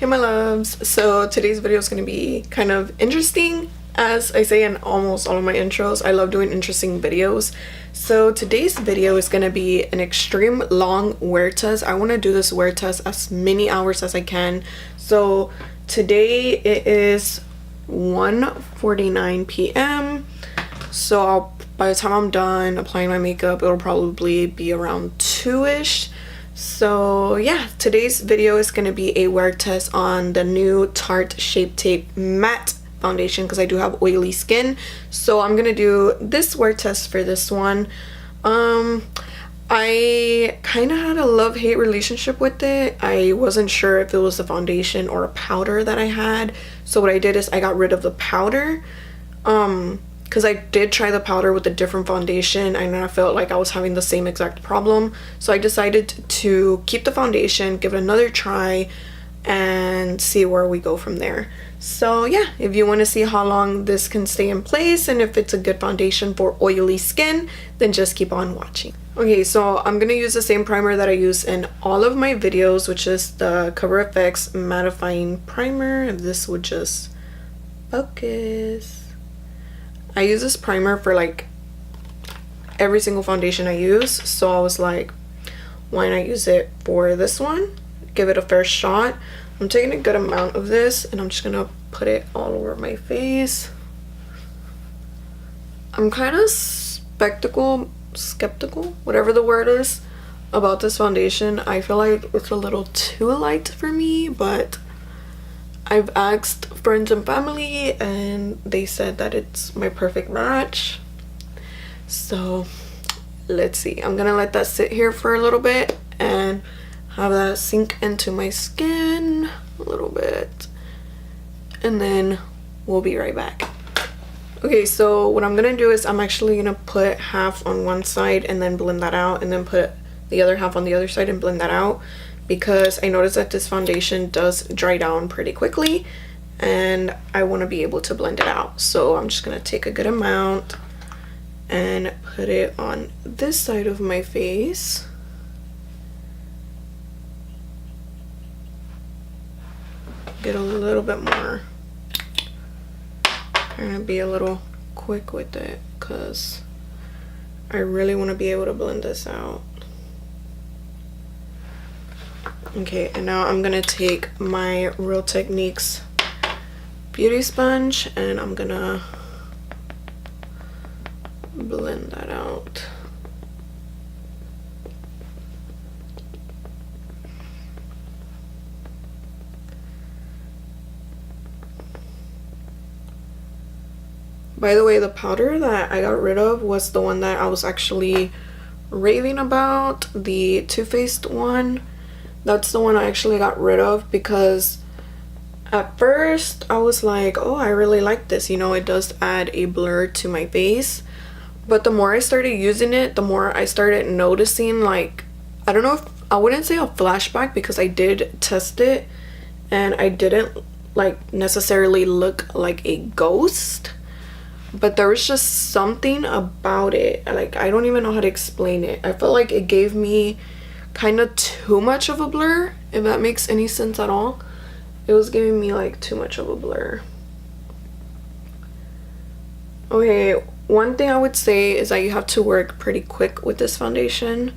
Hey my loves, so today's video is going to be kind of interesting. As I say in almost all of my intros, I love doing interesting videos. So today's video is going to be an extreme long wear test. I want to do this wear test as many hours as I can. So today it is 1:49 p.m. So by the time I'm done applying my makeup, it'll probably be around 2ish. So yeah, today's video is going to be a wear test on the new Tarte Shape Tape Matte Foundation because I do have oily skin. So I'm going to do this wear test for this one. I kind of had a love-hate relationship with it. I wasn't sure if it was the foundation or a powder that I had. So what I did is I got rid of the powder. Because I did try the powder with a different foundation and I felt like I was having the same exact problem. So I decided to keep the foundation, give it another try, and see where we go from there. So yeah, if you want to see how long this can stay in place and if it's a good foundation for oily skin, then just keep on watching. Okay, so I'm going to use the same primer that I use in all of my videos, which is the Cover FX Mattifying Primer. If this would just focus. I use this primer for like every single foundation I use, so I was like, why not use it for this one? Give it a fair shot. I'm taking a good amount of this and I'm just gonna put it all over my face. I'm kind of skeptical, whatever the word is, about this foundation. I feel like it's a little too light for me, but I've asked friends and family and they said that it's my perfect match. So let's see. I'm gonna let that sit here for a little bit and have that sink into my skin a little bit, and then we'll be right back. Okay, so what I'm gonna do is I'm actually gonna put half on one side and then blend that out, and then put the other half on the other side and blend that out, because I noticed that this foundation does dry down pretty quickly and I want to be able to blend it out. So I'm just going to take a good amount and put it on this side of my face. Get a little bit more. I'm going to be a little quick with it because I really want to be able to blend this out. Okay, and now I'm gonna take my Real Techniques beauty sponge and I'm gonna blend that out. By the way, the powder that I got rid of was the one that I was actually raving about, the Too Faced one. That's the one I actually got rid of because at first I was like, oh, I really like this, you know, it does add a blur to my face. But the more I started using it, the more I started noticing, like, I don't know if I wouldn't say a flashback because I did test it and I didn't like necessarily look like a ghost, but there was just something about it, like I don't even know how to explain it. I felt like it gave me kind of too much of a blur, if that makes any sense at all. It was giving me like too much of a blur. Okay, one thing I would say is that you have to work pretty quick with this foundation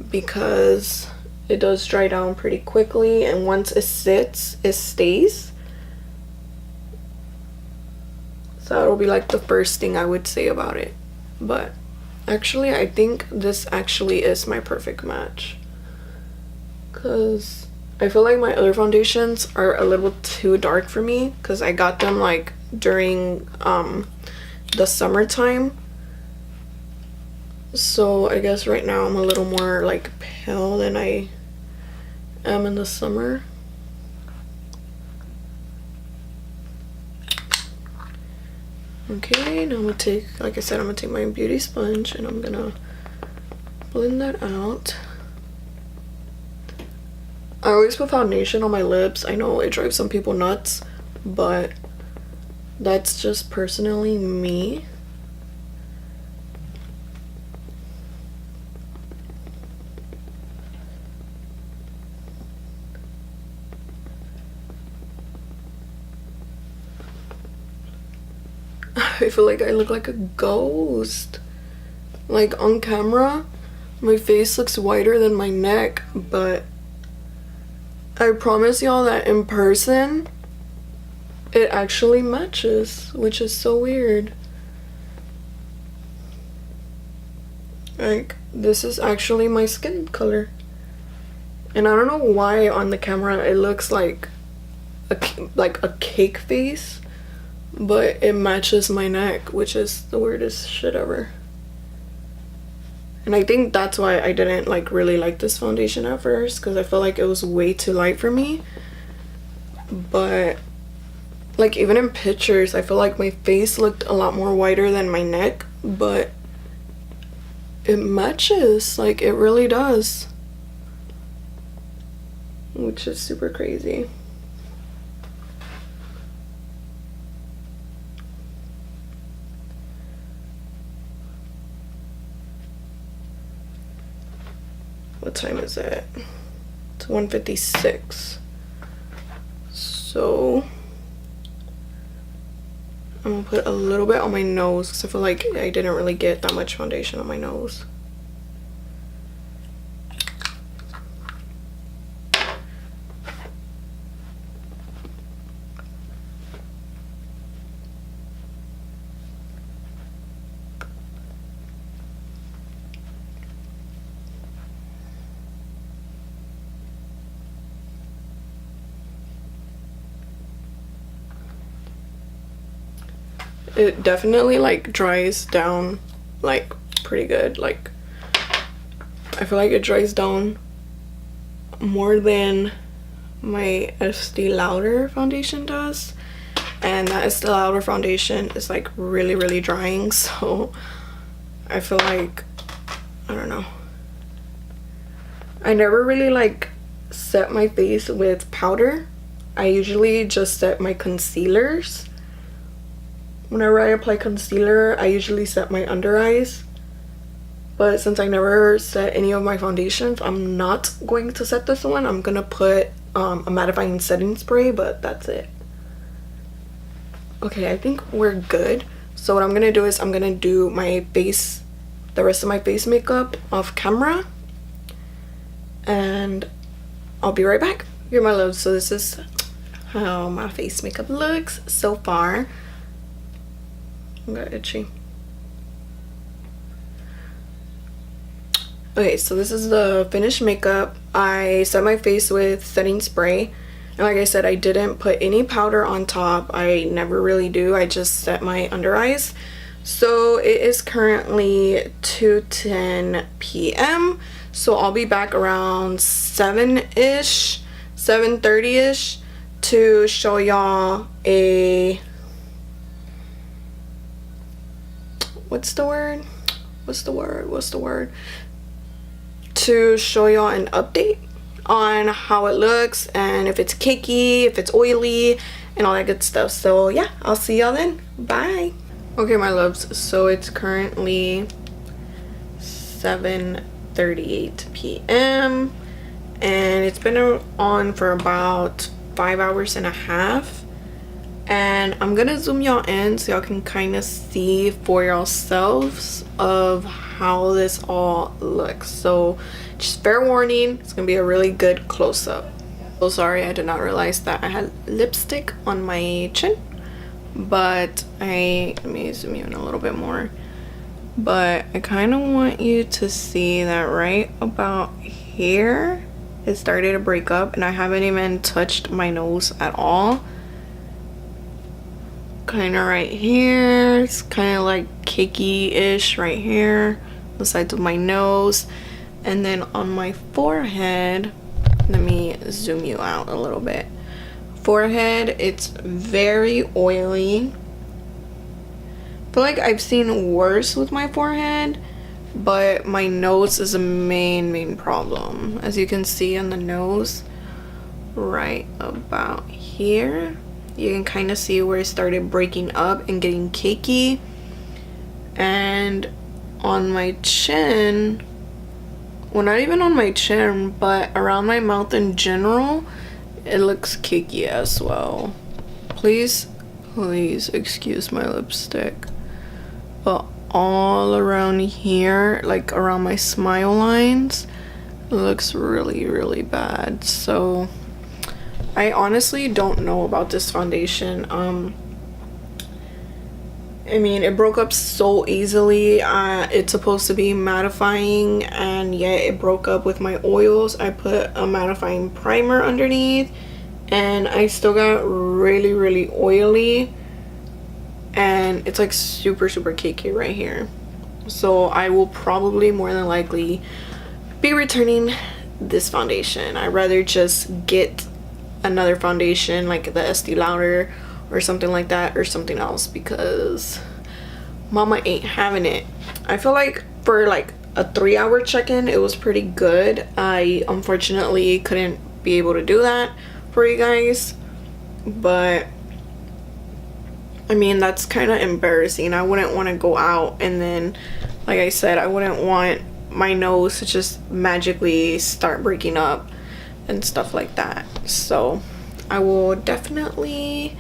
because it does dry down pretty quickly, and once it sits, it stays. So that'll be like the first thing I would say about it. But actually, I think this actually is my perfect match because I feel like my other foundations are a little too dark for me because I got them like during the summertime. So I guess right now I'm a little more like pale than I am in the summer. Okay, now I'm gonna take, like I said, I'm gonna take my beauty sponge and I'm gonna blend that out. I always put foundation on my lips. I know it drives some people nuts, but that's just personally me. I feel like I look like a ghost. Like on camera, my face looks whiter than my neck, but I promise y'all that in person, it actually matches, which is so weird. Like, this is actually my skin color. And I don't know why on the camera it looks like a cake face, but it matches my neck, which is the weirdest shit ever. And I think that's why I didn't really like this foundation at first, because I felt like it was way too light for me. But like even in pictures, I feel like my face looked a lot more whiter than my neck, but it matches, like it really does, which is super crazy. What time is it? It's 1:56. So I'm gonna put a little bit on my nose because I feel like I didn't really get that much foundation on my nose. It definitely like dries down like pretty good. Like I feel like it dries down more than my Estee Lauder foundation does, and that Estee Lauder foundation is like really drying, so I feel like, I don't know, I never really like set my face with powder. I usually just set my concealers. Whenever I apply concealer, I usually set my under eyes. But since I never set any of my foundations, I'm not going to set this one. I'm gonna put a mattifying setting spray, but that's it. Okay, I think we're good. So what I'm gonna do is I'm gonna do my face, the rest of my face makeup off camera, and I'll be right back. Here, my loves. So this is how my face makeup looks so far. I got itchy. Okay, so this is the finished makeup. I set my face with setting spray, and like I said, I didn't put any powder on top. I never really do. I just set my under eyes. So it is currently 2:10 p.m. so I'll be back around 7-ish, 7:30-ish to show y'all a what's the word to show y'all an update on how it looks and if it's cakey, if it's oily, and all that good stuff. So yeah, I'll see y'all then. Bye. Okay, my loves, so it's currently 7:38 p.m. and it's been on for about 5 hours and a half. And I'm gonna zoom y'all in so y'all can kind of see for yourselves of how this all looks. So just fair warning, it's gonna be a really good close-up. So sorry, I did not realize that I had lipstick on my chin, but let me zoom you in a little bit more. But I kind of want you to see that right about here it started to break up, and I haven't even touched my nose at all. Kind of right here, it's kind of like cakey-ish right here, the sides of my nose, and then on my forehead, let me zoom you out a little bit. Forehead, it's very oily. I feel like I've seen worse with my forehead, but my nose is a main problem. As you can see on the nose, right about here, you can kind of see where it started breaking up and getting cakey. And on my chin, well, not even on my chin, but around my mouth in general, it looks cakey as well. Please Please excuse my lipstick. But all around here, like around my smile lines, it looks really, really bad. So I honestly don't know about this foundation. I mean, it broke up so easily. It's supposed to be mattifying, and yet it broke up with my oils. I put a mattifying primer underneath, and I still got really, really oily, and it's like super, super cakey right here. So I will probably more than likely be returning this foundation. I'd rather just get another foundation like the Estee Lauder or something like that, or something else, because mama ain't having it. I feel like for like a 3-hour check-in it was pretty good. I unfortunately couldn't be able to do that for you guys, but I mean, that's kind of embarrassing. I wouldn't want to go out and then, like I said, I wouldn't want my nose to just magically start breaking up and stuff like that. So I will definitely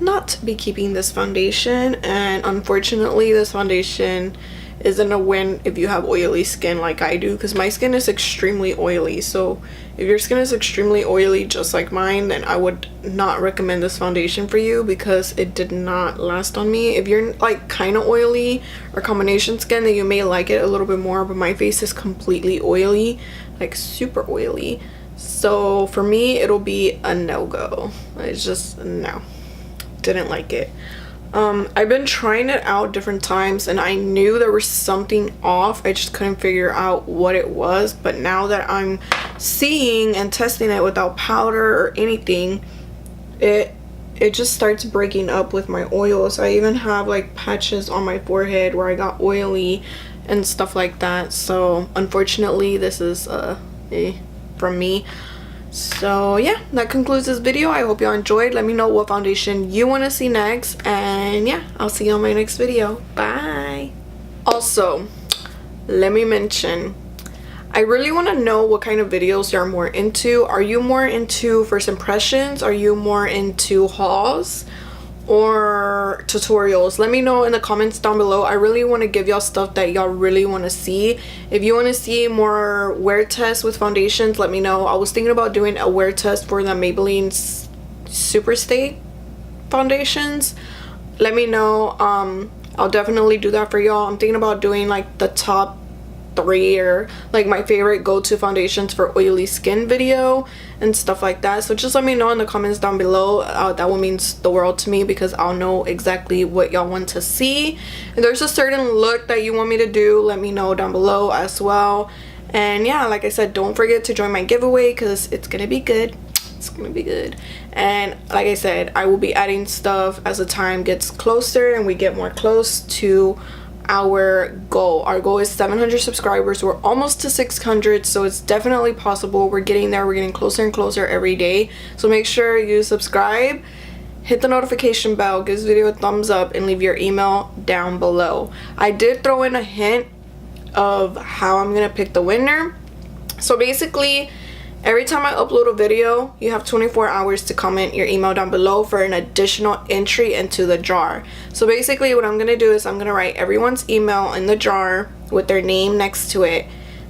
not be keeping this foundation, and unfortunately this foundation isn't a win if you have oily skin like I do, because my skin is extremely oily. So if your skin is extremely oily just like mine, then I would not recommend this foundation for you, because it did not last on me. If you're like kind of oily or combination skin, then you may like it a little bit more, but my face is completely oily, like super oily. So for me it'll be a no-go. It's just no, didn't like it. I've been trying it out different times, and I knew there was something off. I just couldn't figure out what it was. But now that I'm seeing and testing it without powder or anything, it just starts breaking up with my oils. I even have like patches on my forehead where I got oily and stuff like that. So unfortunately this is from me. So yeah, that concludes this video. I hope y'all enjoyed. Let me know what foundation you want to see next, and yeah, I'll see you on my next video. Bye. Also, let me mention, I really want to know what kind of videos you're more into. Are you more into first impressions? Are you more into hauls or tutorials? Let me know in the comments down below. I really want to give y'all stuff that y'all really want to see. If you want to see more wear tests with foundations, let me know. I was thinking about doing a wear test for the Maybelline Superstay foundations. Let me know. I'll definitely do that for y'all. I'm thinking about doing like the top 3 or like my favorite go-to foundations for oily skin video and stuff like that. So just let me know in the comments down below. That would mean the world to me, because I'll know exactly what y'all want to see. If there's a certain look that you want me to do, let me know down below as well. And yeah, like I said, don't forget to join my giveaway, because it's gonna be good. It's gonna be good. And like I said, I will be adding stuff as the time gets closer and we get more close to our goal. Our goal is 700 subscribers. We're almost to 600, so it's definitely possible. We're getting there. We're getting closer and closer every day. So make sure you subscribe, hit the notification bell, give this video a thumbs up, and leave your email down below. I did throw in a hint of how I'm gonna pick the winner. So basically, every time I upload a video, you have 24 hours to comment your email down below for an additional entry into the jar. So basically what I'm going to do is I'm going to write everyone's email in the jar with their name next to it,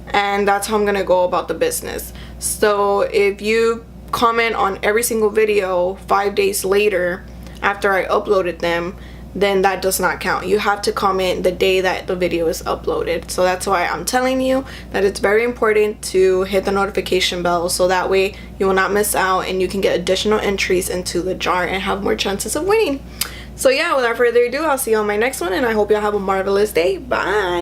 and that's how I'm going to go about the business. So if you comment on every single video 5 days later after I uploaded them, then that does not count. You have to comment the day that the video is uploaded. So that's why I'm telling you that it's very important to hit the notification bell, so that way you will not miss out and you can get additional entries into the jar and have more chances of winning. So yeah, without further ado, I'll see you on my next one, and I hope y'all have a marvelous day. Bye.